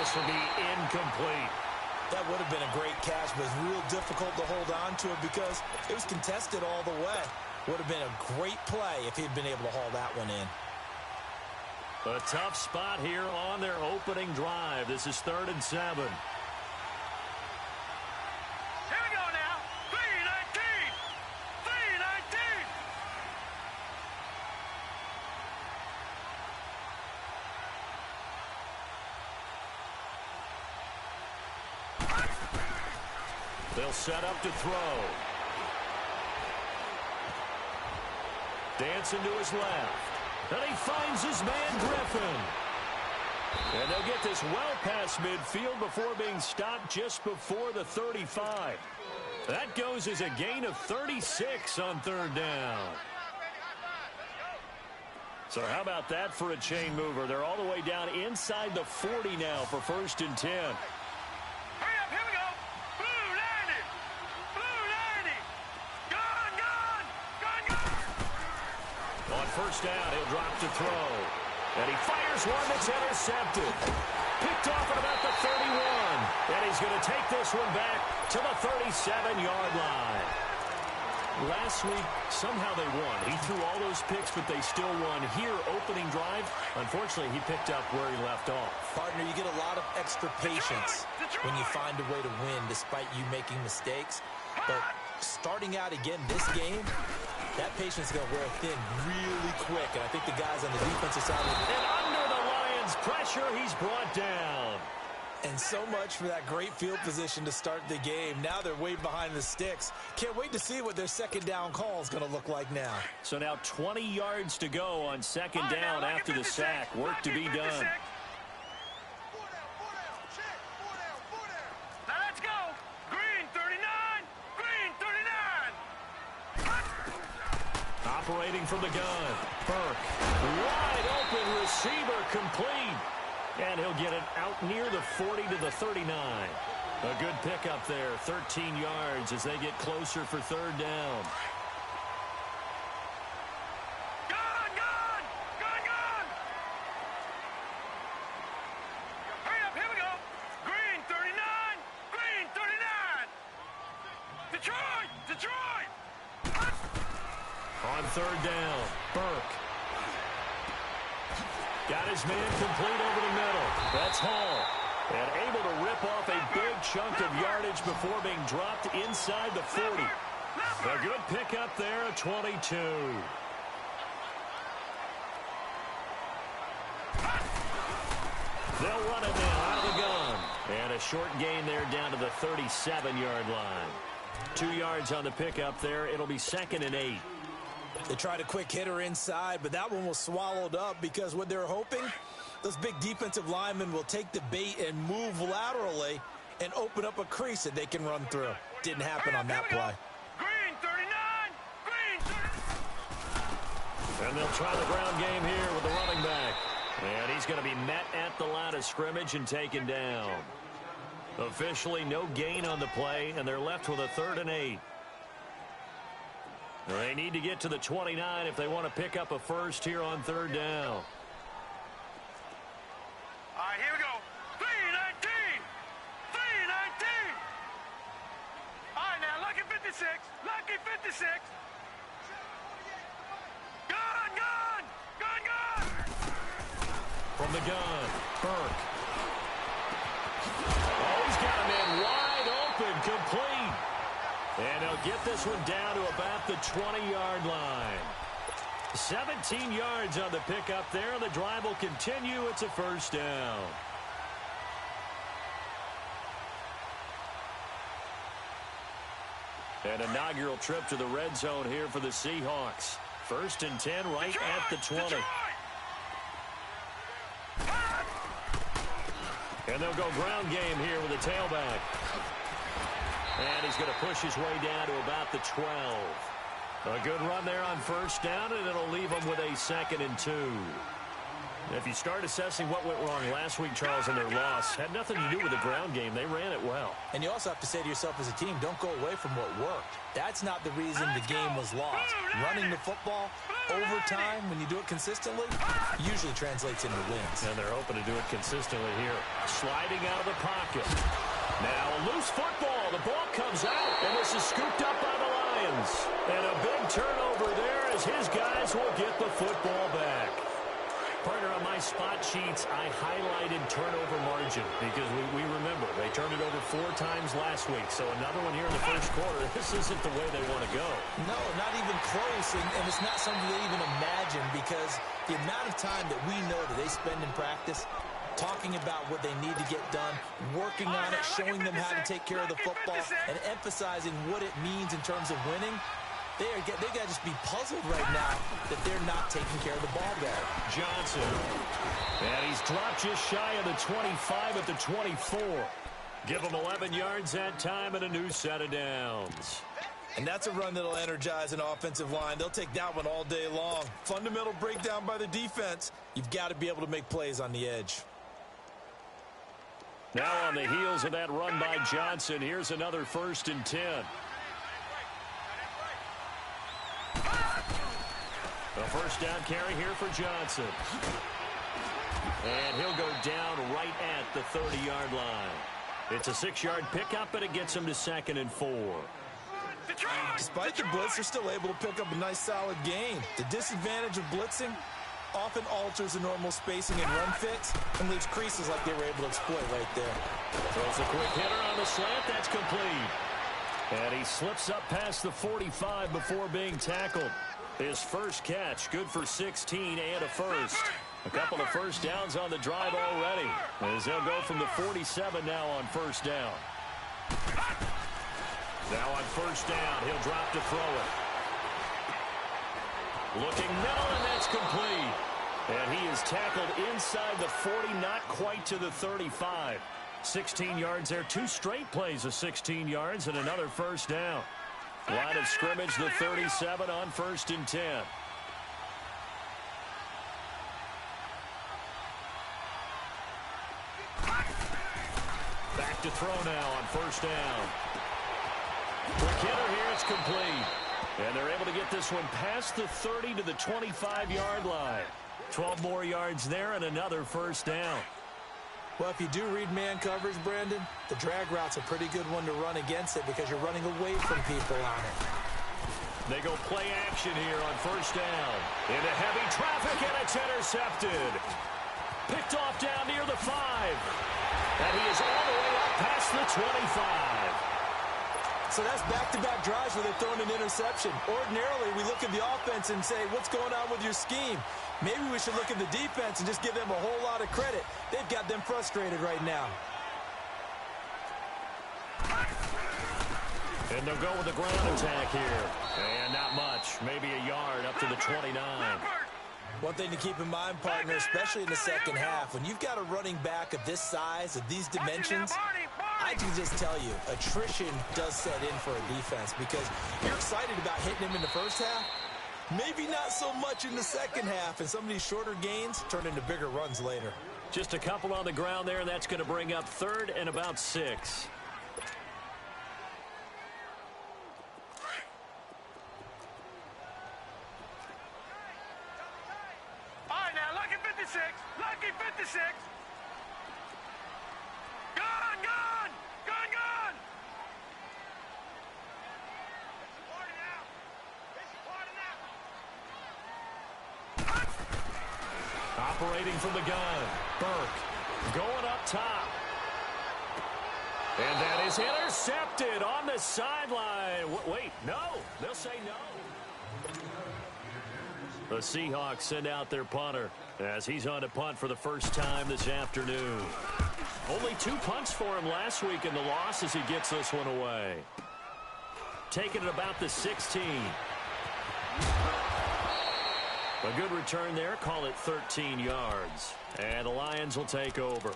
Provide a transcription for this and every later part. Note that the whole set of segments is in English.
this will be incomplete. That would have been a great catch, but it's real difficult to hold on to it because it was contested all the way. Would have been a great play if he'd been able to haul that one in. A tough spot here on their opening drive. This is 3rd and 7. Here we go now. 3-19. 3-19. They'll set up to throw. Dancing to his left. And he finds his man Griffin. And they'll get this well past midfield before being stopped just before the 35. That goes as a gain of 36 on 3rd down. So how about that for a chain mover? They're all the way down inside the 40 now for 1st and 10. First down, he'll drop to throw. And he fires one that's intercepted. Picked off at about the 31. And he's going to take this one back to the 37-yard line. Last week, somehow they won. He threw all those picks, but they still won. Here, opening drive, unfortunately, he picked up where he left off. Partner, you get a lot of extra patience when you find a way to win despite you making mistakes. But starting out again this game, that patience is going to wear thin really quick, and I think the guys on the defensive side... And under the Lions' pressure, he's brought down. And so much for that great field position to start the game. Now they're way behind the sticks. Can't wait to see what their 2nd down call is going to look like now. So now 20 yards to go on 2nd down after the sack. Work to be done. Operating from the gun. Burke. Wide open receiver complete. And he'll get it out near the 40 to the 39. A good pickup there. 13 yards as they get closer for 3rd down. Gun! Hurry up, here we go. Green 39. Green 39. Detroit! On 3rd down, Burke. Got his man complete over the middle. That's Hall. And able to rip off a big chunk of yardage before being dropped inside the 40. A good pickup there, a 22. They'll run it now out of the gun. And a short gain there down to the 37-yard line. 2 yards on the pickup there. It'll be 2nd and 8. They tried a quick hitter inside, but that one was swallowed up because what they're hoping, those big defensive linemen will take the bait and move laterally and open up a crease that they can run through. Didn't happen on that play. Green 39. And they'll try the ground game here with the running back. And he's going to be met at the line of scrimmage and taken down. Officially no gain on the play, and they're left with a 3rd and 8. They need to get to the 29 if they want to pick up a first here on 3rd down. All right, here we go. 3-19. 3-19. All right, now, lucky 56. Lucky 56. Gun! From the gun, Burke. Oh, he's got a man wide open, complete. And they'll get this one down to about the 20-yard line. 17 yards on the pickup there. The drive will continue. It's a first down. An inaugural trip to the red zone here for the Seahawks. 1st and 10 right at the 20. And they'll go ground game here with a tailback. And he's going to push his way down to about the 12. A good run there on 1st down, and it'll leave him with a 2nd and 2. If you start assessing what went wrong last week, Charles, in their loss, had nothing to do with the ground game. They ran it well. And you also have to say to yourself as a team, don't go away from what worked. That's not the reason the game was lost. Running the football over time, when you do it consistently, usually translates into wins. And they're hoping to do it consistently here. Sliding out of the pocket. Now a loose football. The ball comes out, and this is scooped up by the Lions. And a big turnover there as his guys will get the football back. Partner, on my spot sheets, I highlighted turnover margin because we remember they turned it over 4 times last week. So another one here in the first quarter. This isn't the way they want to go. No, not even close, and it's not something they even imagine because the amount of time that we know that they spend in practice talking about what they need to get done, working on it, showing them how to take care of the football, and emphasizing what it means in terms of winning. They got to just be puzzled right now that they're not taking care of the ball better. Johnson. And he's dropped just shy of the 25 at the 24. Give him 11 yards that time and a new set of downs. And that's a run that'll energize an offensive line. They'll take that one all day long. Fundamental breakdown by the defense. You've got to be able to make plays on the edge. Now on the heels of that run by Johnson, here's another 1st and 10. A first down carry here for Johnson. And he'll go down right at the 30-yard line. It's a 6-yard pickup, and it gets him to 2nd and 4. Despite the blitz, they're still able to pick up a nice, solid gain. The disadvantage of blitzing often alters the normal spacing and run fits and leaves creases like they were able to exploit right there. Throws a quick hitter on the slant. That's complete. And he slips up past the 45 before being tackled. His first catch, good for 16 and a first. A couple of first downs on the drive already, as they'll go from the 47 now on first down. Now on first down, he'll drop to throw it. Looking middle, and that's complete. And he is tackled inside the 40, not quite to the 35. 16 yards there, 2 straight plays of 16 yards, and another first down. Line of scrimmage, the 37 on 1st and 10. Back to throw now on first down. Quick hitter here, it's complete. And they're able to get this one past the 30 to the 25-yard line. 12 more yards there and another first down. Well, if you do read man coverage, Brandon, the drag route's a pretty good one to run against it because you're running away from people on it. They go play action here on first down. Into heavy traffic, and it's intercepted. Picked off down near the 5. And he is all the way up past the 25. So that's back-to-back drives where they're throwing an interception. Ordinarily, we look at the offense and say, what's going on with your scheme? Maybe we should look at the defense and just give them a whole lot of credit. They've got them frustrated right now. And they'll go with the ground attack here. And not much. Maybe a yard up to the 29. One thing to keep in mind, partner, especially in the second half, when you've got a running back of this size, of these dimensions, I can just tell you, attrition does set in for a defense because you're excited about hitting him in the first half. Maybe not so much in the second half, and some of these shorter gains turn into bigger runs later. Just a couple on the ground there, and that's going to bring up 3rd and about 6. All right, now, lucky 56. Lucky 56. Gone, gone. Gone, gone. It's party now. It's party now. Operating from the gun. Burke going up top. And that is intercepted on the sideline. Wait, no. They'll say no. The Seahawks send out their punter as he's on to punt for the first time this afternoon. Only 2 punts for him last week in the loss as he gets this one away. Taking it about the 16. A good return there. Call it 13 yards. And the Lions will take over.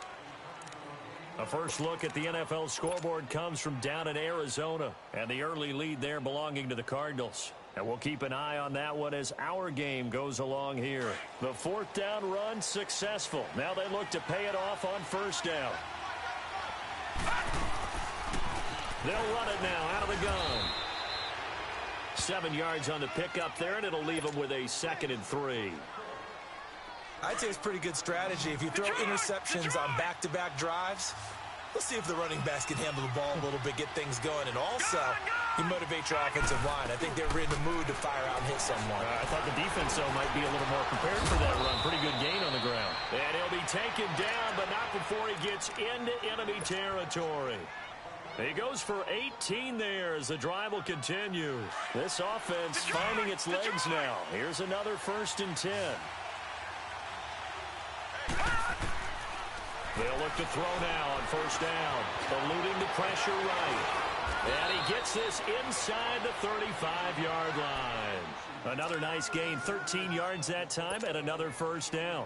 A first look at the NFL scoreboard comes from down in Arizona. And the early lead there belonging to the Cardinals. And we'll keep an eye on that one as our game goes along here. The fourth down run successful. Now they look to pay it off on first down. They'll run it now out of the gun. 7 yards on the pickup there, and it'll leave them with a 2nd and 3. I'd say it's pretty good strategy. If you throw interceptions on back-to-back drives, let's see if the running backs can handle the ball a little bit, get things going, and also you motivate your offensive line. I think they're in the mood to fire out and hit someone. I thought the defense, though, might be a little more prepared for that run. Pretty good gain on the ground. And he'll be taken down, but not before he gets into enemy territory. He goes for 18 there as the drive will continue. This offense finding its legs now. Here's another 1st and 10. They'll look to throw now on first down. Eluding the pressure right. And he gets this inside the 35-yard line. Another nice gain, 13 yards that time, and another first down.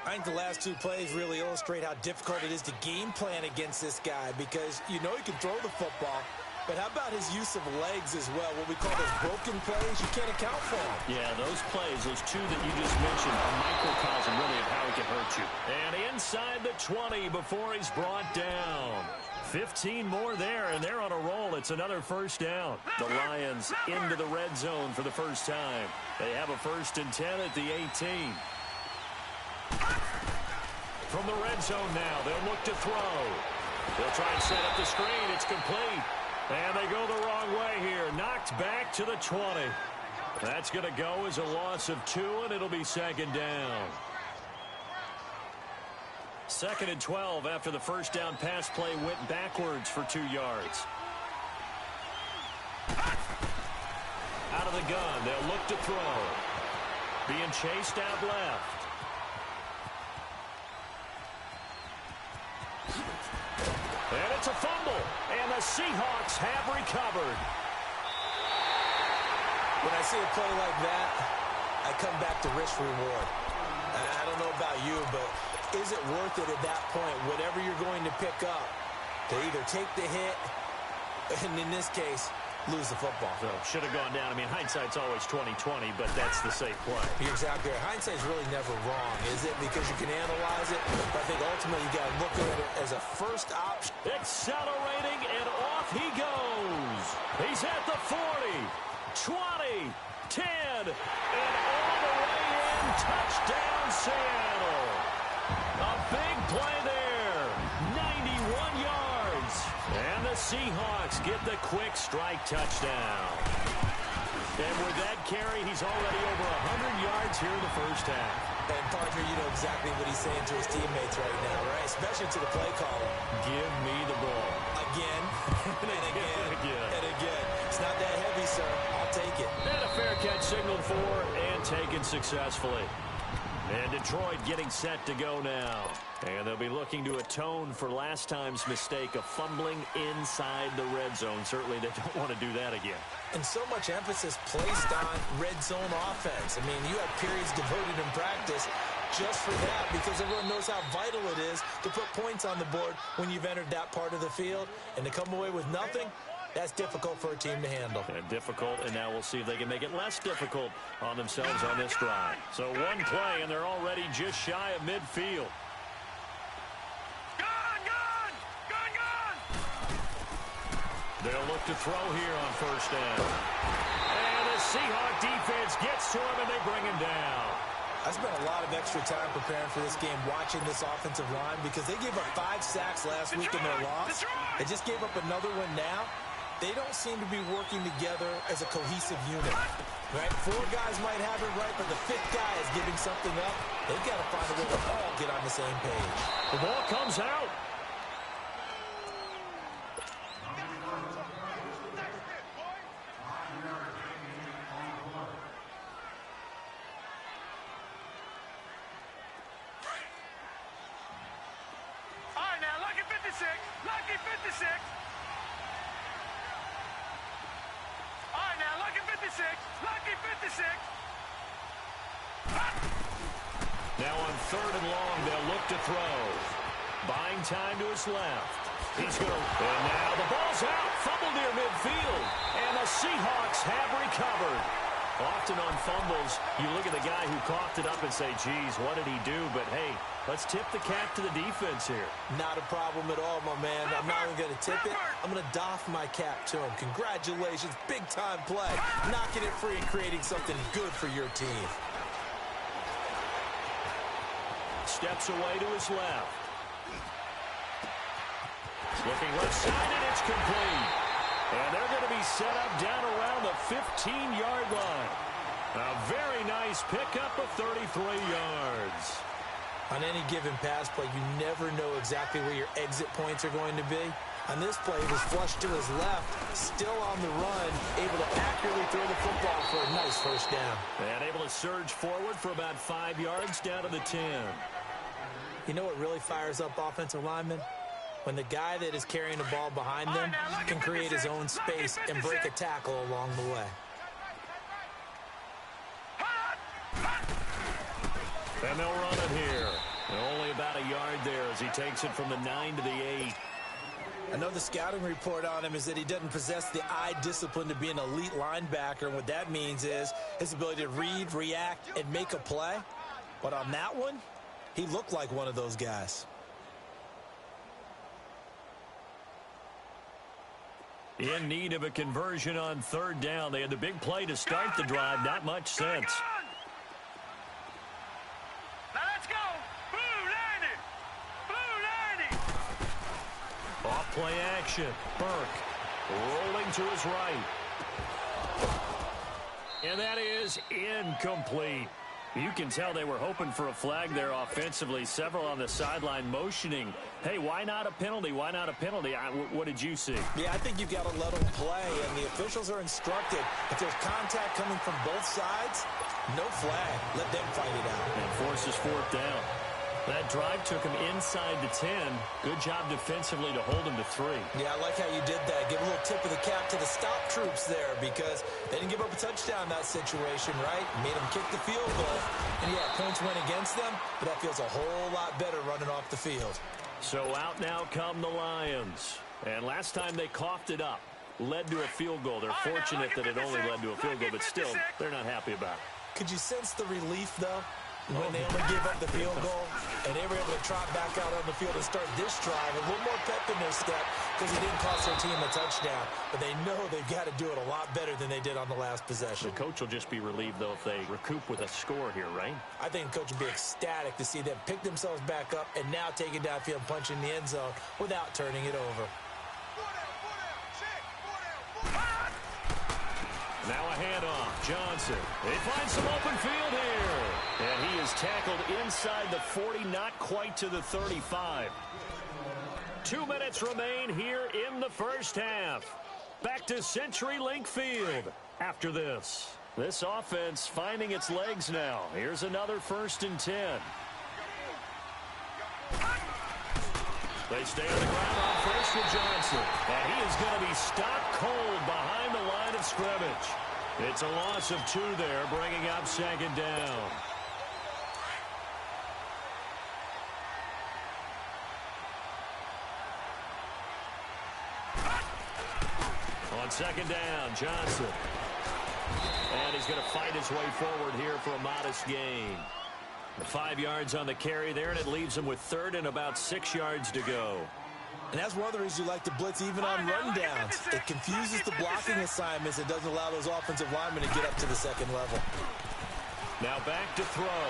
I think the last 2 plays really illustrate how difficult it is to game plan against this guy because you know he can throw the football, but how about his use of legs as well? What we call those broken plays, you can't account for them. Yeah, those plays, those 2 that you just mentioned, are microcosm really of how he can hurt you. And inside the 20 before he's brought down. 15 more there, and they're on a roll. It's another first down. The Lions into the red zone for the first time. They have a 1st and 10 at the 18. From the red zone now, they'll look to throw. They'll try and set up the screen. It's complete. And they go the wrong way here. Knocked back to the 20. That's going to go as a loss of 2, and it'll be 2nd down. 2nd and 12 after the first down pass play went backwards for 2 yards. Out of the gun, they'll look to throw. Being chased out left. And it's a fumble, and the Seahawks have recovered. When I see a play like that, I come back to risk-reward. I don't know about you, but is it worth it at that point, whatever you're going to pick up, to either take the hit, and in this case, lose the football? So should have gone down. I mean, hindsight's always 20/20, but that's the safe play. You're exactly right. Hindsight's really never wrong, is it? Because you can analyze it, but I think ultimately you got to look at it as a first option. Accelerating, and off he goes. He's at the 40, 20, 10, and all the way in. Touchdown, Seattle. A big play there. 91 yards. And the Seahawks get the quick strike touchdown. And with that carry, he's already over 100 yards here in the first half. And, partner, you know exactly what he's saying to his teammates right now, right? Especially to the play caller. Give me the ball. Again, and again, and again. It's not that heavy, sir. I'll take it. And a fair catch signaled for and taken successfully. And Detroit getting set to go now. And they'll be looking to atone for last time's mistake of fumbling inside the red zone. Certainly they don't want to do that again. And so much emphasis placed on red zone offense. I mean, you have periods devoted in practice just for that because everyone knows how vital it is to put points on the board when you've entered that part of the field. And to come away with nothing, that's difficult for a team to handle. And difficult, and now we'll see if they can make it less difficult on themselves on this drive. So one play, and they're already just shy of midfield. They'll look to throw here on first down. And the Seahawk defense gets to him, and they bring him down. I spent a lot of extra time preparing for this game, watching this offensive line, because they gave up 5 sacks last week in their loss. They just gave up another one now. They don't seem to be working together as a cohesive unit. Right? 4 guys might have it right, but the 5th guy is giving something up. They've got to find a way to all get on the same page. The ball comes out. Lucky 56. All right, now, lucky 56. Lucky 56. Now on 3rd and long, they'll look to throw. Buying time to his left. He's going to... And now the ball's out. Fumble near midfield. And the Seahawks have recovered. Often on fumbles, you look at the guy who coughed it up and say, geez, what did he do? But, hey, let's tip the cap to the defense here. Not a problem at all, my man. I'm not even going to tip it. I'm going to doff my cap to him. Congratulations. Big-time play. Knocking it free and creating something good for your team. Steps away to his left. Looking left side, and it's complete. And they're going to be set up down around the 15-yard line. A very nice pickup of 33 yards. On any given pass play, you never know exactly where your exit points are going to be. On this play, he was flushed to his left, still on the run, able to accurately throw the football for a nice first down. And able to surge forward for about 5 yards down to the 10. You know what really fires up offensive linemen? When the guy that is carrying the ball behind them can create his own space and break a tackle along the way. And they'll run it here. Only about a yard there as he takes it from the 9 to the 8. I know the scouting report on him is that he doesn't possess the eye discipline to be an elite linebacker, and what that means is his ability to read, react, and make a play. But on that one, he looked like one of those guys. In need of a conversion on third down. They had the big play to start the drive. Not much sense. Now let's go. Blue 90. Blue 90. Off play action. Burke rolling to his right. And that is incomplete. You can tell they were hoping for a flag there offensively. Several on the sideline motioning. Hey, why not a penalty? Why not a penalty? What did you see? Yeah, I think you've got to let them play, and the officials are instructed. If there's contact coming from both sides, no flag. Let them fight it out. And forces fourth down. That drive took him inside the 10. Good job defensively to hold him to 3. Yeah, I like how you did that. Give a little tip of the cap to the stop troops there because they didn't give up a touchdown in that situation, right? Made them kick the field goal. And, yeah, points went against them, but that feels a whole lot better running off the field. So out now come the Lions. And last time they coughed it up, led to a field goal. They're fortunate that it only led to a field goal, but still, they're not happy about it. Could you sense the relief, though? When they only gave up the field goal, and they were able to trot back out on the field and start this drive. A little more pep in their step because it didn't cost their team a touchdown. But they know they've got to do it a lot better than they did on the last possession. The coach will just be relieved, though, if they recoup with a score here, right? I think the coach will be ecstatic to see them pick themselves back up and now take it downfield and punch in the end zone without turning it over. Now a handoff. Johnson. They find some open field here. And he is tackled inside the 40, not quite to the 35. 2 minutes remain here in the first half. Back to CenturyLink Field after this. This offense finding its legs now. Here's another 1st and 10. They stay on the ground on first with Johnson. And he is going to be stopped cold behind the line of scrimmage. It's a loss of 2 there, bringing up 2nd down. On 2nd down, Johnson. And he's going to fight his way forward here for a modest gain. 5 yards on the carry there, and it leaves him with 3rd and about 6 yards to go. And that's one of the reasons you like to blitz even on rundowns. It confuses the blocking assignments. It doesn't allow those offensive linemen to get up to the 2nd level. Now back to throw.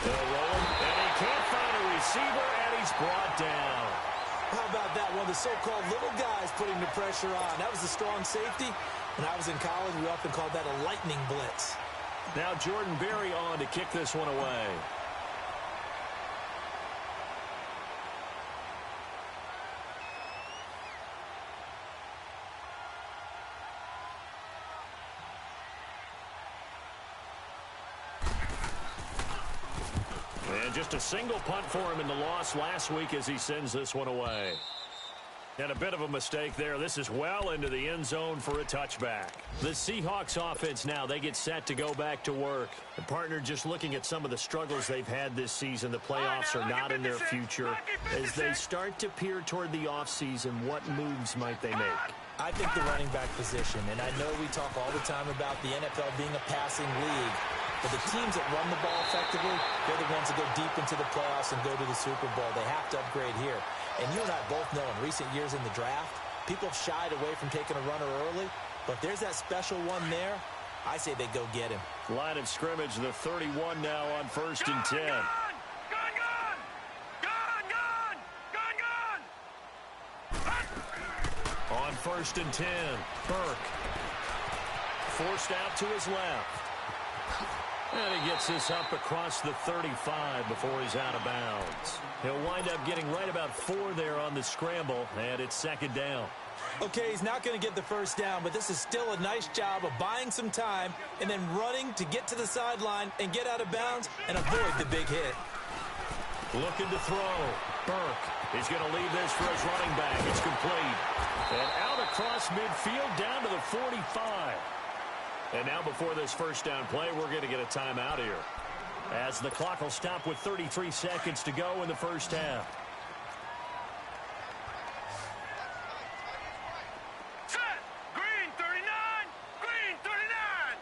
They'll roll him, and he can't find a receiver, and he's brought down. How about that? One of the so-called little guys putting the pressure on. That was a strong safety. When I was in college, we often called that a lightning blitz. Now Jordan Berry on to kick this one away. And just a single punt for him in the loss last week as he sends this one away. And a bit of a mistake there. This is well into the end zone for a touchback. The Seahawks offense now, they get set to go back to work. The partner, just looking at some of the struggles they've had this season, the playoffs are not in their future. As they start to peer toward the offseason, what moves might they make? I think the running back position, and I know we talk all the time about the NFL being a passing league, but the teams that run the ball effectively, they're the ones that go deep into the playoffs and go to the Super Bowl. They have to upgrade here. And you and I both know in recent years in the draft, people have shied away from taking a runner early, but there's that special one there. I say they go get him. Line of scrimmage, the 31 now on 1st and 10. On 1st and 10, Burke. Forced out to his left. And he gets this up across the 35 before he's out of bounds. He'll wind up getting right about 4 there on the scramble, and it's 2nd down. Okay, he's not going to get the first down, but this is still a nice job of buying some time and then running to get to the sideline and get out of bounds and avoid the big hit. Looking to throw. Burke. He's going to leave this for his running back. It's complete. And out across midfield down to the 45. And now before this first down play, we're going to get a timeout here, as the clock will stop with 33 seconds to go in the first half. Set. Green 39. Green 39.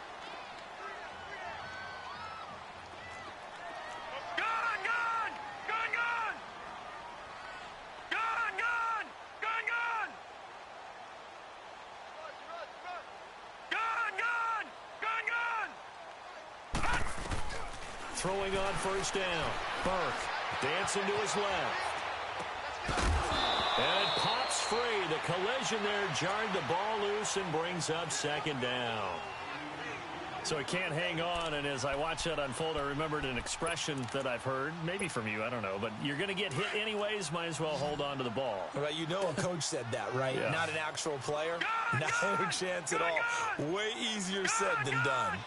Gun, gun. Gun, gun. Gun, gun. Gun, gun. Gun, gun. Gun, gun. Throwing on first down. Burke dancing to his left. And it pops free. The collision there jarred the ball loose and brings up 2nd down. So he can't hang on, and as I watch that unfold, I remembered an expression that I've heard, maybe from you, I don't know, but you're going to get hit anyways, might as well hold on to the ball. Right, you know a coach said that, right? Yeah. Not an actual player. No chance at all. Way easier said than done.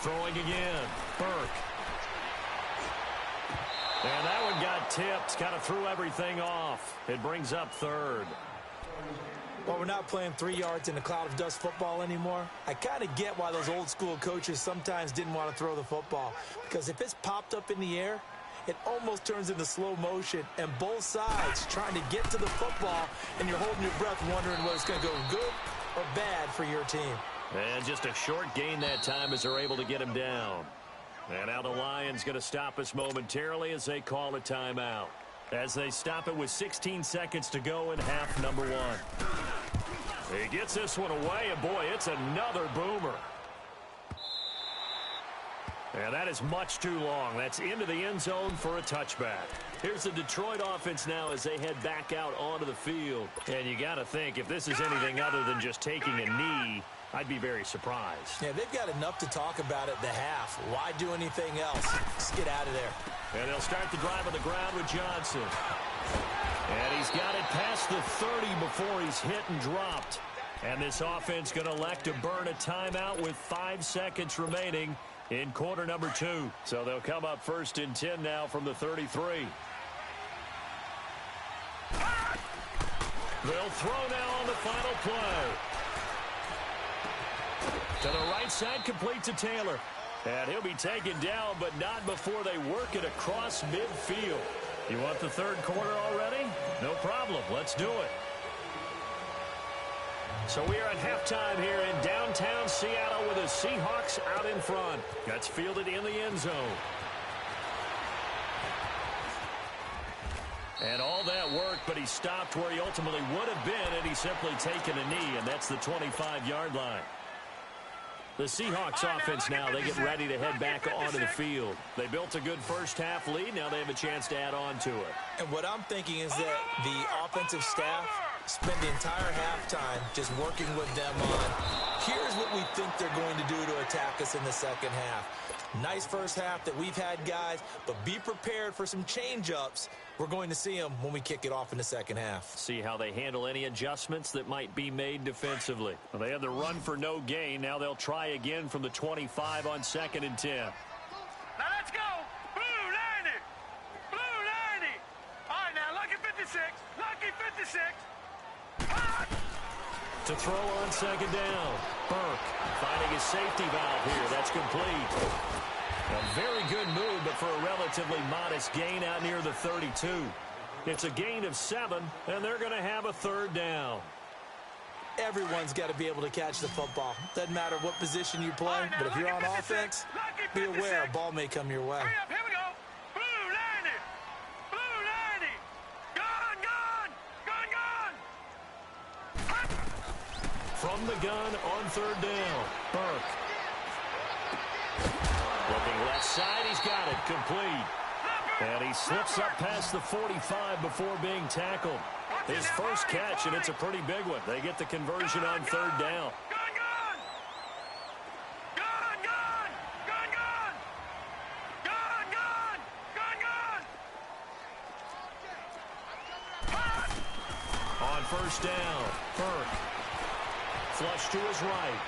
Throwing again. Burke. And that one got tipped. Kind of threw everything off. It brings up 3rd. Well, we're not playing 3 yards in a cloud of dust football anymore. I kind of get why those old school coaches sometimes didn't want to throw the football. Because if it's popped up in the air, it almost turns into slow motion. And both sides trying to get to the football, and you're holding your breath wondering whether it's going to go good or bad for your team. And just a short gain that time as they're able to get him down. And now the Lions going to stop us momentarily as they call a timeout. As they stop it with 16 seconds to go in half number 1. He gets this one away, and boy, it's another boomer. And that is much too long. That's into the end zone for a touchback. Here's the Detroit offense now as they head back out onto the field. And you got to think, if this is anything other than just taking a knee, I'd be very surprised. Yeah, they've got enough to talk about at the half. Why do anything else? Just get out of there. And they'll start the drive on the ground with Johnson. And he's got it past the 30 before he's hit and dropped. And this offense going to elect to burn a timeout with 5 seconds remaining in quarter number 2. So they'll come up 1st and 10 now from the 33. They'll throw now on the final play. To the right side, complete to Taylor. And he'll be taken down, but not before they work it across midfield. You want the 3rd quarter already? No problem. Let's do it. So we are at halftime here in downtown Seattle with the Seahawks out in front. That's fielded in the end zone. And all that work, but he stopped where he ultimately would have been, and he's simply taken a knee, and that's the 25-yard line. The Seahawks offense now, they get ready to head back onto the field. They built a good first half lead. Now they have a chance to add on to it. And what I'm thinking is that the offensive staff spent the entire halftime just working with them on, here's what we think they're going to do to attack us in the second half. Nice first half that we've had, guys, but be prepared for some change-ups. We're going to see them when we kick it off in the second half. See how they handle any adjustments that might be made defensively. Well, they had the run for no gain. Now they'll try again from the 25 on 2nd and 10. Now let's go. Boom. 56. Lucky 56. Hot. To throw on second down. Burke finding his safety valve here. That's complete. A very good move, but for a relatively modest gain out near the 32. It's a gain of 7, and they're going to have a third down. Everyone's got to be able to catch the football. Doesn't matter what position you play, but if you're on offense, be aware a ball may come your way. Hurry up, here we go. Blue 90. Blue 90. Gun, gun. Gun, gun. Hot. From the gun on third down. Burke. Looking left side, he's got it. Complete. And he slips up past the 45 before being tackled. His first catch, and it's a pretty big one. They get the conversion on third down. Gun, gun. Gun, gun. Gun, gun. Gun, gun. Gun, gun. Hot. On first down, Burke. Flush to his right.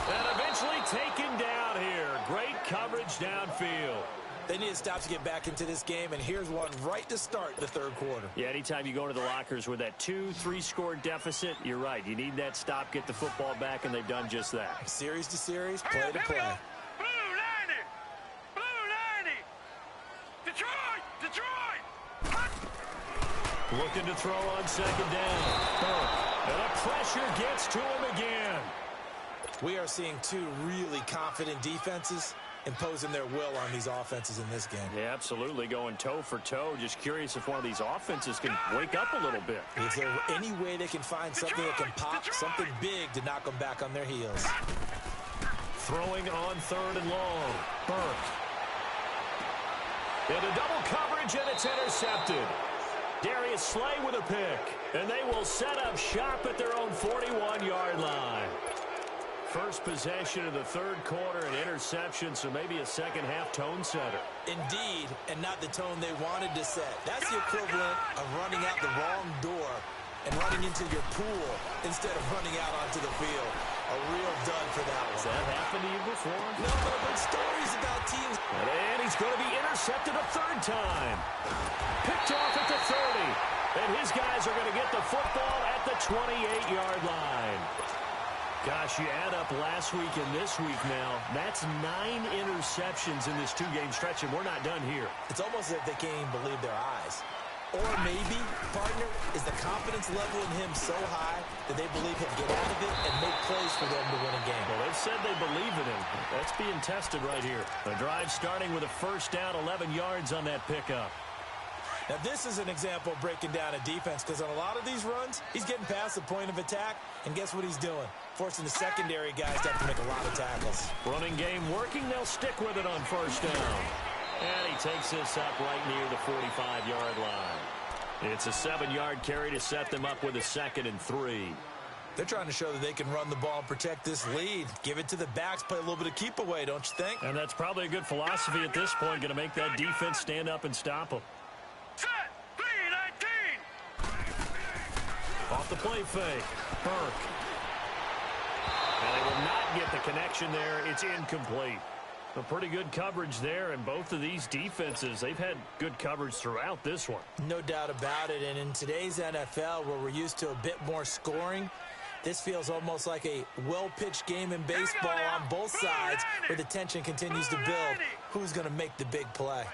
And eventually taken down here. Great coverage downfield. They need to stop to get back into this game, and here's one right to start the third quarter. Yeah, anytime you go to the lockers with that 2-3 score deficit, you're right. You need that stop, get the football back, and they've done just that. Series to series, play to play. Blue 90. Blue 90. Detroit. Detroit. Hot. Looking to throw on second down. Burke. And the pressure gets to him again. We are seeing two really confident defenses imposing their will on these offenses in this game. Yeah, absolutely, going toe for toe. Just curious if one of these offenses can wake up a little bit. Is there any way they can find something that can pop, something big to knock them back on their heels? Throwing on third and long. Burke. Into double coverage, and it's intercepted. Darius Slay with a pick. And they will set up shop at their own 41-yard line. First possession of the third quarter, an interception, so maybe a second-half tone setter. Indeed, and not the tone they wanted to set. That's the equivalent of running out the wrong door and running into your pool instead of running out onto the field. A real dud for that one. Has that happened to you before? No, but stories about teams. And he's going to be intercepted a third time. Picked off at the 30. And his guys are going to get the football at the 28-yard line. Gosh, you add up last week and this week now, that's 9 interceptions in this two-game stretch, and we're not done here. It's almost as if they can't even believe their eyes. Or maybe, partner, is the confidence level in him so high that they believe he'll get out of it and make plays for them to win a game. Well, they've said they believe in him. That's being tested right here. The drive starting with a first down, 11 yards on that pickup. Now, this is an example of breaking down a defense, because on a lot of these runs, he's getting past the point of attack, and guess what he's doing? Forcing the secondary guys to have to make a lot of tackles. Running game working, they'll stick with it on first down. And he takes this up right near the 45-yard line. It's a 7-yard carry to set them up with a 2nd and 3. They're trying to show that they can run the ball and protect this lead. Give it to the backs, play a little bit of keep away, don't you think? And that's probably a good philosophy at this point, going to make that defense stand up and stop them. Set. 3-19. Off the play fake. Burke. And they will not get the connection there. It's incomplete. A pretty good coverage there, and both of these defenses, they've had good coverage throughout this one. No doubt about it, and in today's NFL, where we're used to a bit more scoring, this feels almost like a well-pitched game in baseball on both sides, where the tension continues to build. Who's going to make the big play?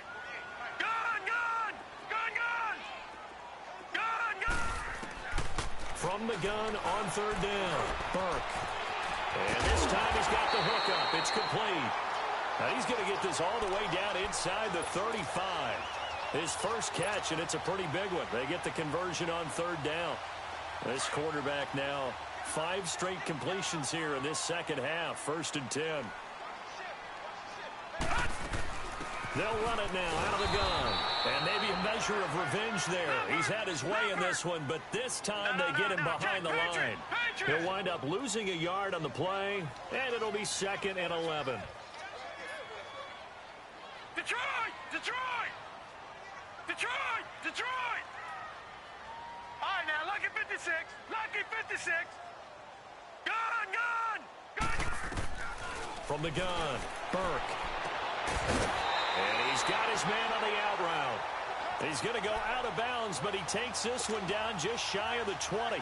From the gun on third down, Burke. And this time he's got the hookup. It's complete. Now he's going to get this all the way down inside the 35. His first catch, and it's a pretty big one. They get the conversion on third down. This quarterback now 5 straight completions here in this second half. 1st and 10. They'll run it now out of the gun. And maybe a measure of revenge there. He's had his way in this one, but this time they get him behind the line. He'll wind up losing a yard on the play, and it'll be 2nd and 11. Detroit! Detroit! Detroit! Detroit! All right, now, lucky 56. Lucky 56. Gun, gun! Gun! From the gun, Burke. And he's got his man on the out route. He's going to go out of bounds, but he takes this one down just shy of the 20.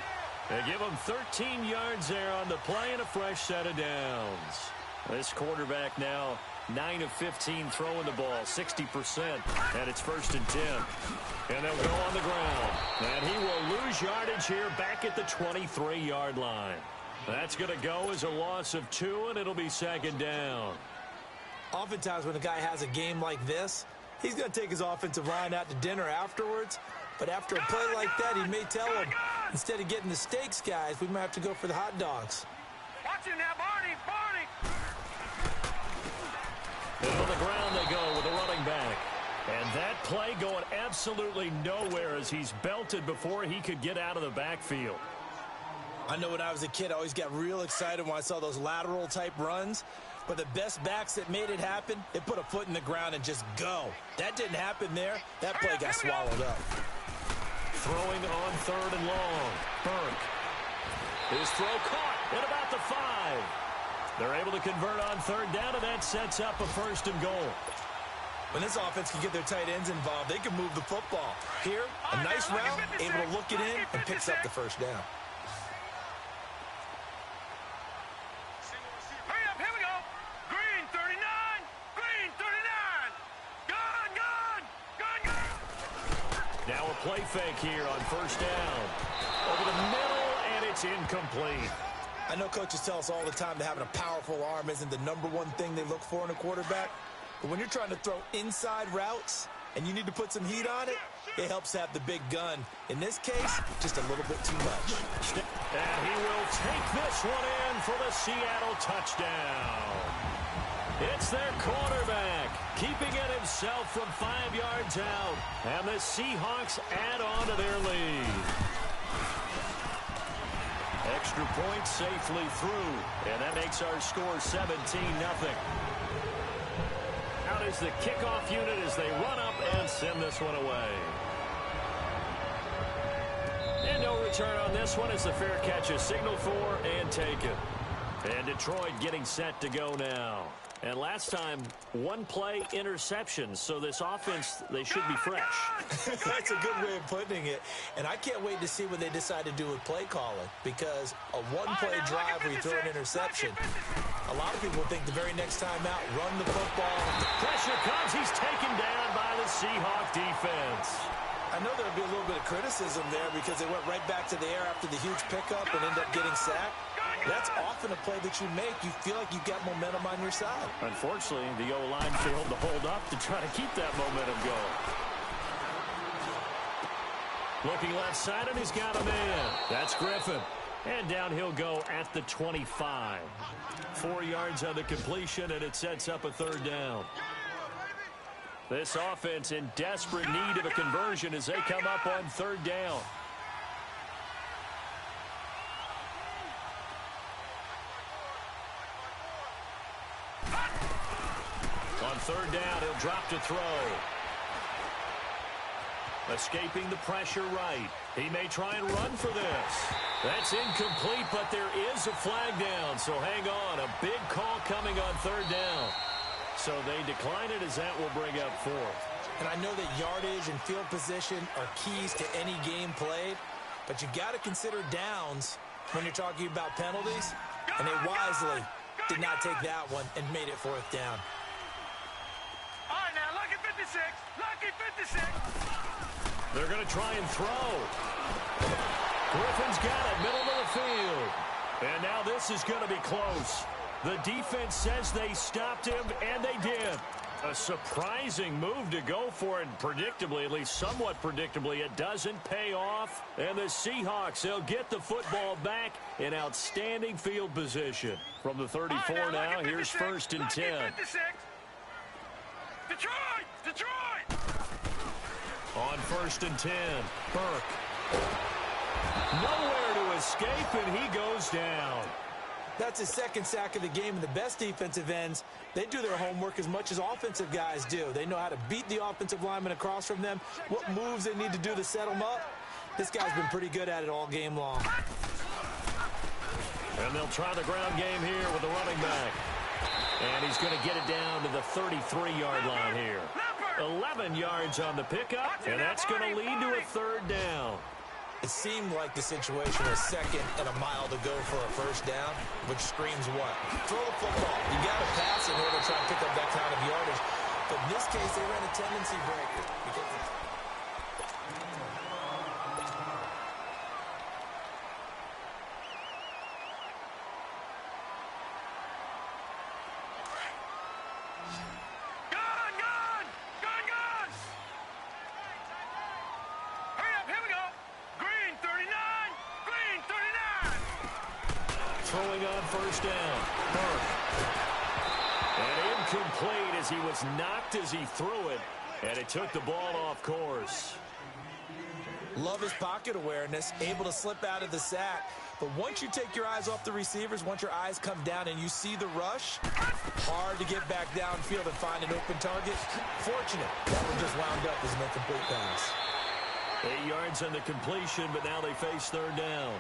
They give him 13 yards there on the play and a fresh set of downs. This quarterback now 9 of 15 throwing the ball, 60%, and it's 1st and 10. And they'll go on the ground. And he will lose yardage here back at the 23-yard line. That's going to go as a loss of 2, and it'll be 2nd down. Oftentimes when a guy has a game like this, he's going to take his offensive line out to dinner afterwards. But after a play like that, he may tell him, instead of getting the steaks, guys, we might have to go for the hot dogs. Watch him now, Barney, Barney. And on the ground they go with a running back. And that play going absolutely nowhere as he's belted before he could get out of the backfield. I know when I was a kid, I always got real excited when I saw those lateral-type runs. But the best backs that made it happen, they put a foot in the ground and just go. That didn't happen there. That play got swallowed up. Throwing on 3rd and long. Burke. His throw caught at about the 5. They're able to convert on 3rd down, and that sets up a 1st and goal. When this offense can get their tight ends involved, they can move the football. Here, a nice route, able to look it in, and picks up the 1st down. Hurry up, here we go. Green 39, Green 39. Gun, gun, gun, gun. Now a play fake here on 1st down. Over the middle, and it's incomplete. I know coaches tell us all the time that having a powerful arm isn't the #1 thing they look for in a quarterback. But when you're trying to throw inside routes and you need to put some heat on it, it helps to have the big gun. In this case, just a little bit too much. And he will take this one in for the Seattle touchdown. It's their quarterback, keeping it himself from 5 yards out. And the Seahawks add on to their lead. Extra point safely through. And that makes our score 17-0. Out is the kickoff unit as they run up and send this one away. And no return on this one as the fair catch is signaled for and taken. And Detroit getting set to go now. And last time, 1 play interception. So this offense, they should be fresh. That's a good way of putting it. And I can't wait to see what they decide to do with play calling. Because a 1-play drive where you throw an interception, a lot of people think the very next time out, run the football. Pressure comes. He's taken down by the Seahawk defense. I know there'll be a little bit of criticism there because they went right back to the air after the huge pickup and ended up getting sacked. That's often a play that you make. You feel like you've got momentum on your side. Unfortunately, the O-line failed to hold up to try to keep that momentum going. Looking left side, and he's got a man. That's Griffin. And down he'll go at the 25. 4 yards on the completion, and it sets up a 3rd down. This offense in desperate need of a conversion as they come up on 3rd down. On 3rd down, he'll drop to throw. Escaping the pressure right. He may try and run for this. That's incomplete, but there is a flag down, so hang on. A big call coming on 3rd down. So they decline it as that will bring up 4th. And I know that yardage and field position are keys to any game played, but you got to consider downs when you're talking about penalties, and they wisely did not take that one and made it 4th down. All right, now, lucky 56, lucky 56. They're going to try and throw. Griffin's got it, middle of the field. And now this is going to be close. The defense says they stopped him, and they did. A surprising move to go for it, predictably, at least somewhat predictably. It doesn't pay off. And the Seahawks, they'll get the football back in outstanding field position. From the 34 right, now, 56, here's 1st and 10. 56. Detroit! Detroit! On 1st and 10, Burke. Nowhere to escape, and he goes down. That's his 2nd sack of the game, and the best defensive ends, they do their homework as much as offensive guys do. They know how to beat the offensive lineman across from them, what moves they need to do to set them up. This guy's been pretty good at it all game long. And they'll try the ground game here with the running back. And he's going to get it down to the 33-yard line here. Leopard! 11 yards on the pickup, and that's going to lead to a third down. It seemed like the situation was second and a mile to go for a first down, which screams what? Throw the football. You got to pass in order to try and pick up that kind of yardage. But in this case, they ran a tendency breaker. Throwing on first down. Burke. And incomplete as he was knocked as he threw it. And it took the ball off course. Love his pocket awareness, able to slip out of the sack. But once you take your eyes off the receivers, once your eyes come down and you see the rush, hard to get back downfield and find an open target. Fortunate, that one just wound up as an incomplete pass. 8 yards on the completion, but now they face third down.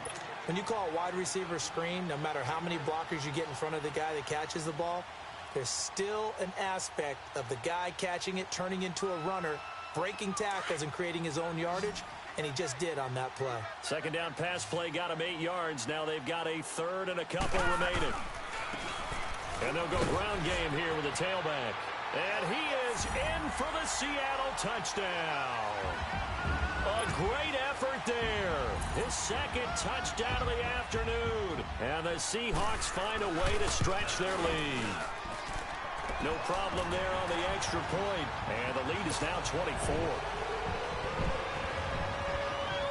When you call a wide receiver screen, no matter how many blockers you get in front of the guy that catches the ball, there's still an aspect of the guy catching it, turning into a runner, breaking tackles and creating his own yardage, and he just did on that play. Second down pass play got him 8 yards. Now they've got a third and a couple remaining. And they'll go ground game here with the tailback. And he is in for the Seattle touchdown. A great effort there. His second touchdown of the afternoon. And the Seahawks find a way to stretch their lead. No problem there on the extra point. And the lead is now 24.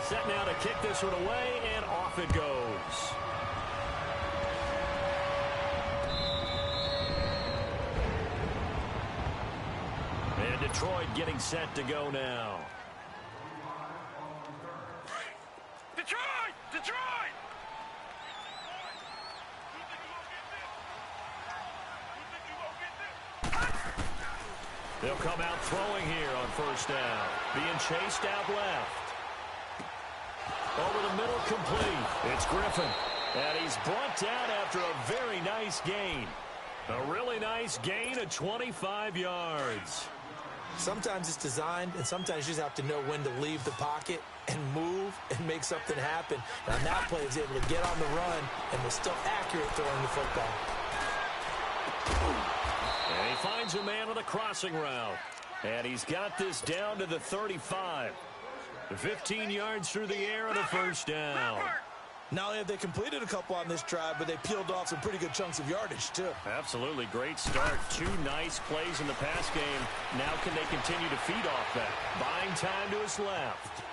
Set now to kick this one away, and off it goes. And Detroit getting set to go now. Detroit! Detroit! They'll come out throwing here on first down. Being chased out left. Over the middle, complete. It's Griffin. And he's brought down after a very nice gain. A really nice gain of 25 yards. Sometimes it's designed, and sometimes you just have to know when to leave the pocket and move and make something happen. And on that play, he was able to get on the run and was still accurate throwing the football. And he finds a man on a crossing route. And he's got this down to the 35. 15 yards through the air and a first down. Not only have they completed a couple on this drive, but they peeled off some pretty good chunks of yardage, too. Absolutely great start. 2 nice plays in the pass game. Now can they continue to feed off that? Buying time to his left.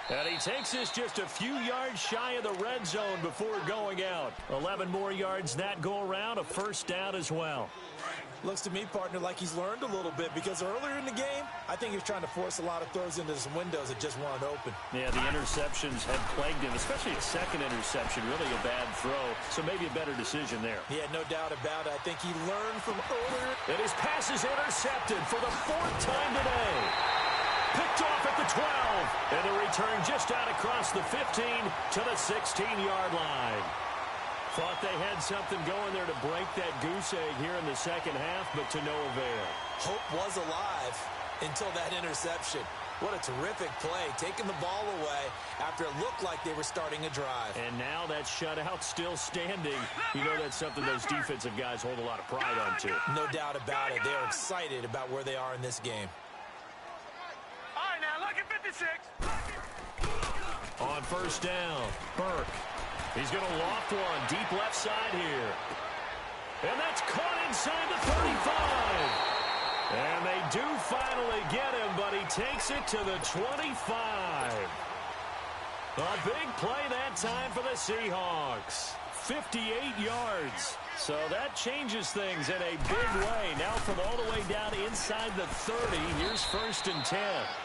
And he takes this just a few yards shy of the red zone before going out. 11 more yards that go around, a first down as well. Looks to me, partner, like he's learned a little bit, because earlier in the game, I think he was trying to force a lot of throws into some windows that just weren't open. Yeah, the interceptions have plagued him, especially a second interception, really a bad throw, so maybe a better decision there. Yeah, no doubt about it. I think he learned from earlier. And his pass is intercepted for the 4th time today. Picked off at the 12, and the return just out across the 15 to the 16-yard line. Thought they had something going there to break that goose egg here in the second half, but to no avail. Hope was alive until that interception. What a terrific play, taking the ball away after it looked like they were starting a drive. And now that shutout still standing. You know that's something those defensive guys hold a lot of pride on, too. No doubt about it. They are excited about where they are in this game. All right, now, look at 56. On first down, Burke. He's going to loft one deep left side here. And that's caught inside the 35. And they do finally get him, but he takes it to the 25. A big play that time for the Seahawks. 58 yards. So that changes things in a big way. Now from all the way down inside the 30, here's 1st and 10.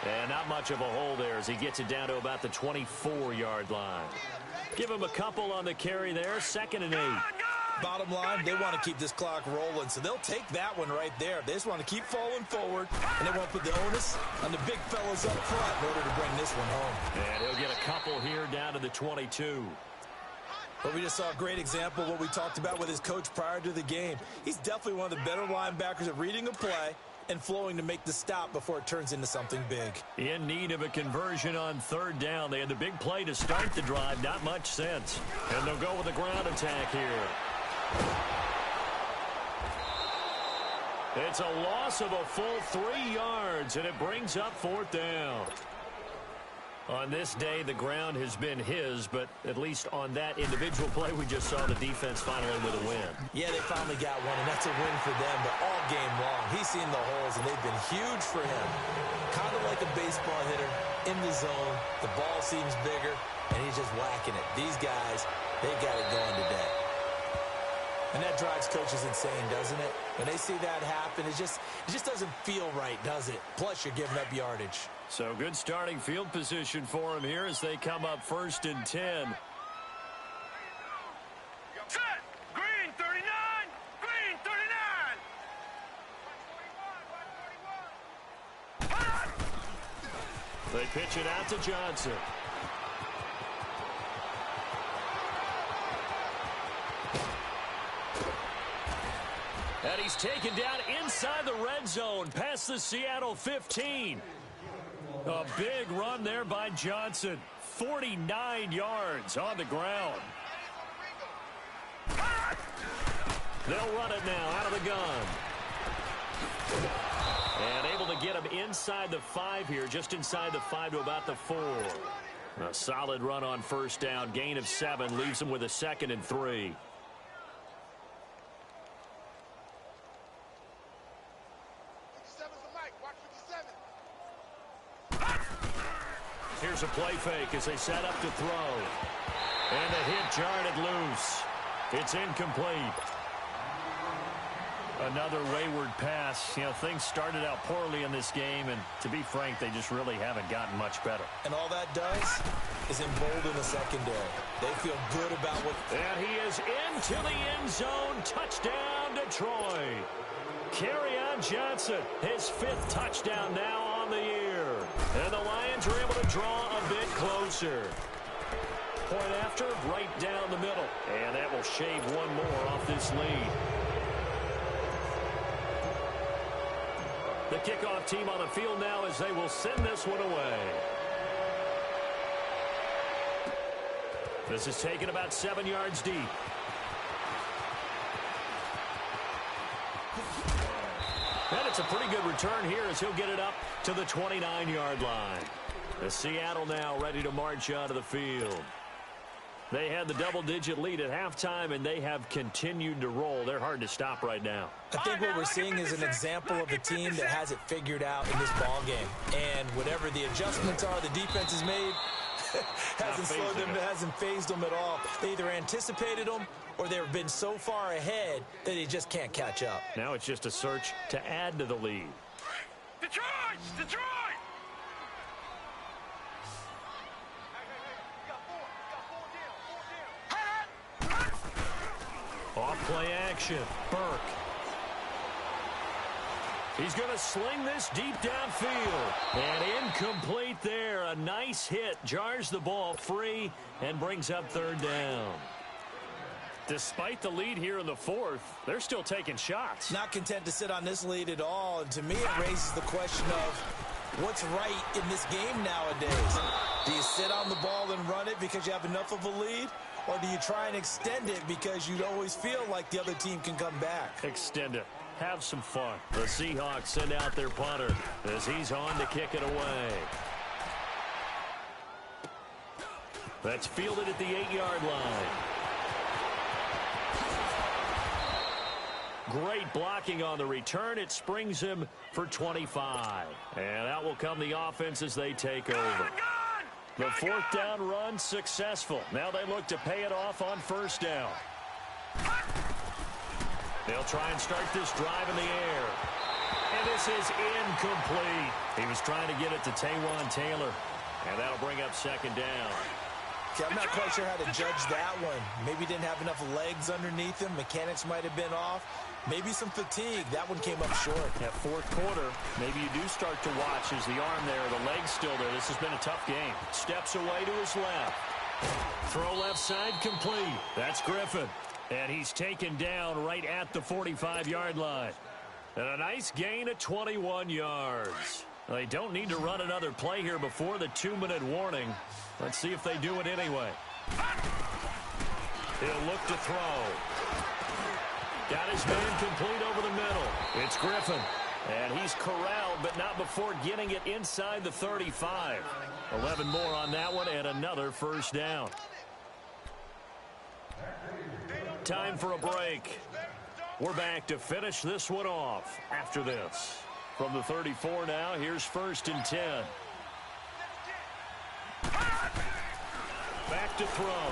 And not much of a hole there as he gets it down to about the 24-yard line. Give him a couple on the carry there. 2nd and 8. Bottom line, they want to keep this clock rolling, so they'll take that one right there. They just want to keep falling forward, and they won't put the onus on the big fellas up front in order to bring this one home. And he'll get a couple here down to the 22. Well, we just saw a great example of what we talked about with his coach prior to the game. He's definitely one of the better linebackers at reading a play and flowing to make the stop before it turns into something big. In need of a conversion on third down. They had the big play to start the drive. Not much sense. And they'll go with a ground attack here. It's a loss of a full 3 yards, and it brings up fourth down. On this day, the ground has been his, but at least on that individual play, we just saw the defense finally with a win. Yeah, they finally got one, and that's a win for them, but all game long, he's seen the holes, and they've been huge for him. Kind of like a baseball hitter in the zone. The ball seems bigger, and he's just whacking it. These guys, they got it going today. And that drives coaches insane, doesn't it? When they see that happen, it just doesn't feel right, does it? Plus, you're giving up yardage. So good starting field position for him here as they come up 1st and 10. Set. Green 39. Green 39. They pitch it out to Johnson. And he's taken down inside the red zone past the Seattle 15. A big run there by Johnson. 49 yards on the ground. They'll run it now out of the gun. And able to get him inside the 5 here, just inside the 5 to about the 4. A solid run on first down. Gain of 7 leaves him with a 2nd and 3. Here's a play fake as they set up to throw. And the hit jarred it loose. It's incomplete. Another wayward pass. You know, things started out poorly in this game, and to be frank, they just really haven't gotten much better. And all that does is embolden the secondary. They feel good about what... And he is into the end zone. Touchdown, Detroit. Kerryon Johnson, his 5th touchdown now on the year. And the Lions are able to draw a bit closer. Point after, right down the middle. And that will shave one more off this lead. The kickoff team on the field now as they will send this one away. This is taken about 7 yards deep. And it's a pretty good return here as he'll get it up to the 29-yard line. The Seattle now ready to march out of the field. They had the double-digit lead at halftime, and they have continued to roll. They're hard to stop right now. I think what we're seeing is an example of a team that has it figured out in this ball game. And whatever the adjustments are the defense has made, hasn't slowed them, hasn't phased them at all. They either anticipated them or they've been so far ahead that they just can't catch up. Now it's just a search to add to the lead. Detroit! Detroit! Off play action. Burke. He's going to sling this deep downfield. And incomplete there. A nice hit. Jars the ball free and brings up 3rd down. Despite the lead here in the 4th, they're still taking shots. Not content to sit on this lead at all. And to me, it raises the question of what's right in this game nowadays. Do you sit on the ball and run it because you have enough of a lead? Or do you try and extend it because you always feel like the other team can come back? Extend it. Have some fun. The Seahawks send out their punter as he's on to kick it away. That's fielded at the 8-yard line. Great blocking on the return. It springs him for 25. And out will come the offense as they take over. The 4th down run successful. Now they look to pay it off on 1st down. They'll try and start this drive in the air. And this is incomplete. He was trying to get it to Taywan Taylor. And that'll bring up 2nd down. Okay, I'm not quite sure how to judge that one. Maybe didn't have enough legs underneath him. Mechanics might have been off. Maybe some fatigue. That one came up short. At 4th quarter, maybe you do start to watch as the arm there, the leg's still there. This has been a tough game. Steps away to his left. Throw left side complete. That's Griffin. And he's taken down right at the 45-yard line. And a nice gain of 21 yards. They don't need to run another play here before the 2-minute warning. Let's see if they do it anyway. He'll look to throw. Got his man complete over the middle. It's Griffin. And he's corralled, but not before getting it inside the 35. 11 more on that one and another first down. Time for a break. We're back to finish this one off after this. From the 34 now, here's 1st and 10. Back to throw.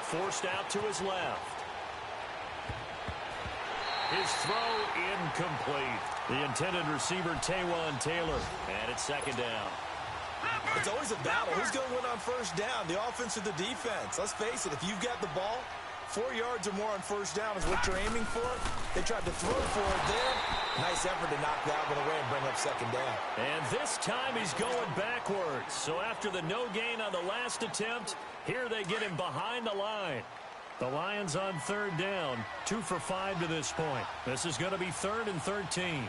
Forced out to his left. His throw incomplete. The intended receiver, Taywan Taylor. And it's 2nd down. It's always a battle. Who's going to win on 1st down, the offense or the defense? Let's face it, if you've got the ball, 4 yards or more on 1st down is what you're aiming for. They tried to throw for it there. Nice effort to knock that one away and bring up 2nd down. And this time he's going backwards. So after the no gain on the last attempt, here they get him behind the line. The Lions on 3rd down, 2 for 5 to this point. This is going to be 3rd and 13.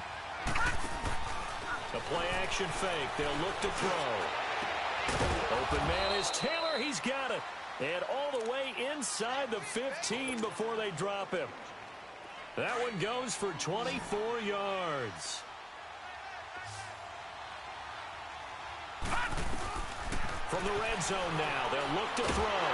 The play-action fake. They'll look to throw. Open man is Taylor. He's got it. And all the way inside the 15 before they drop him. That one goes for 24 yards. From the red zone now, they'll look to throw.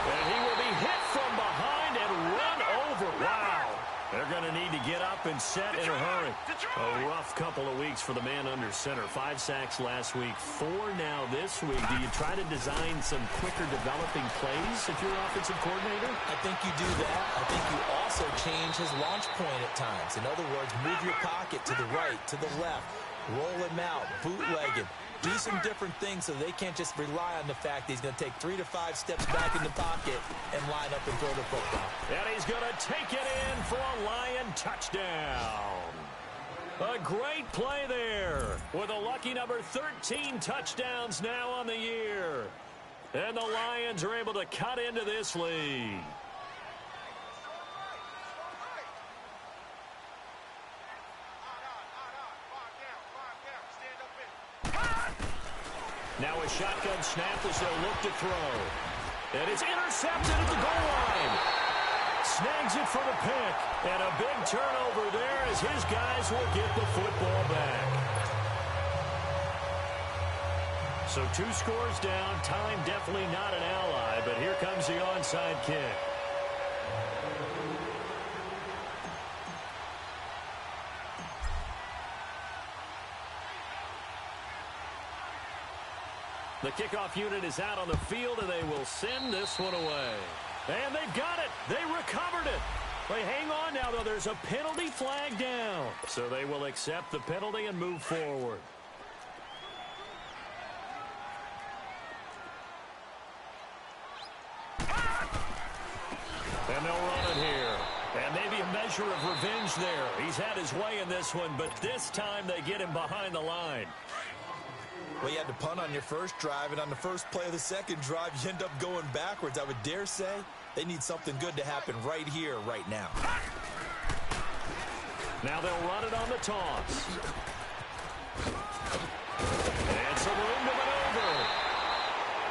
And he will be hit from behind and run over. Wow. They're going to need to get up and set in a hurry. A rough couple of weeks for the man under center. 5 sacks last week, 4 now this week. Do you try to design some quicker developing plays if you're offensive coordinator? I think you do that. I think you also change his launch point at times. In other words, move your pocket to the right, to the left, roll him out, bootleg him. Do some different things so they can't just rely on the fact that he's going to take 3 to 5 steps back in the pocket and line up and throw the football. And he's going to take it in for a Lion touchdown. A great play there with a lucky number 13 touchdowns now on the year. And the Lions are able to cut into this lead. Now a shotgun snap as they'll look to throw. And it's intercepted at the goal line. Snags it for the pick. And a big turnover there as his guys will get the football back. So 2 scores down. Time definitely not an ally, but here comes the onside kick. The kickoff unit is out on the field, and they will send this one away. And they've got it. They recovered it. They hang on now, though. There's a penalty flag down. So they will accept the penalty and move forward. And they'll run it here. And maybe a measure of revenge there. He's had his way in this one, but this time they get him behind the line. Well, you had to punt on your first drive, and on the first play of the second drive, you end up going backwards. I would dare say they need something good to happen right here, right now. Now they'll run it on the toss. And some room to maneuver.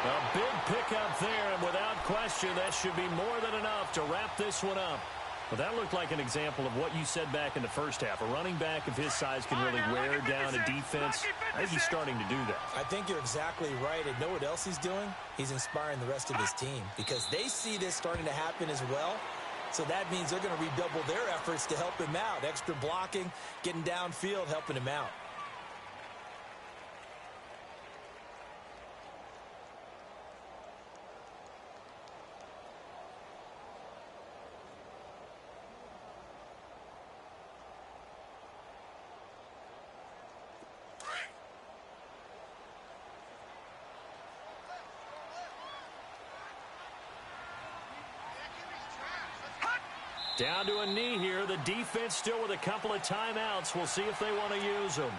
A big pickup there, and without question, that should be more than enough to wrap this one up. Well, that looked like an example of what you said back in the first half. A running back of his size can really wear down a defense. I think he's starting to do that. I think you're exactly right. And know what else he's doing? He's inspiring the rest of his team because they see this starting to happen as well. So that means they're going to redouble their efforts to help him out. Extra blocking, getting downfield, helping him out. Down to a knee here. The defense still with a couple of timeouts. We'll see if they want to use them.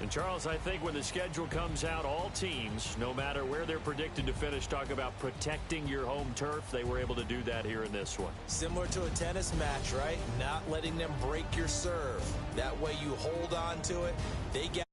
And, Charles, I think when the schedule comes out, all teams, no matter where they're predicted to finish, talk about protecting your home turf. They were able to do that here in this one. Similar to a tennis match, right? Not letting them break your serve. That way you hold on to it. They get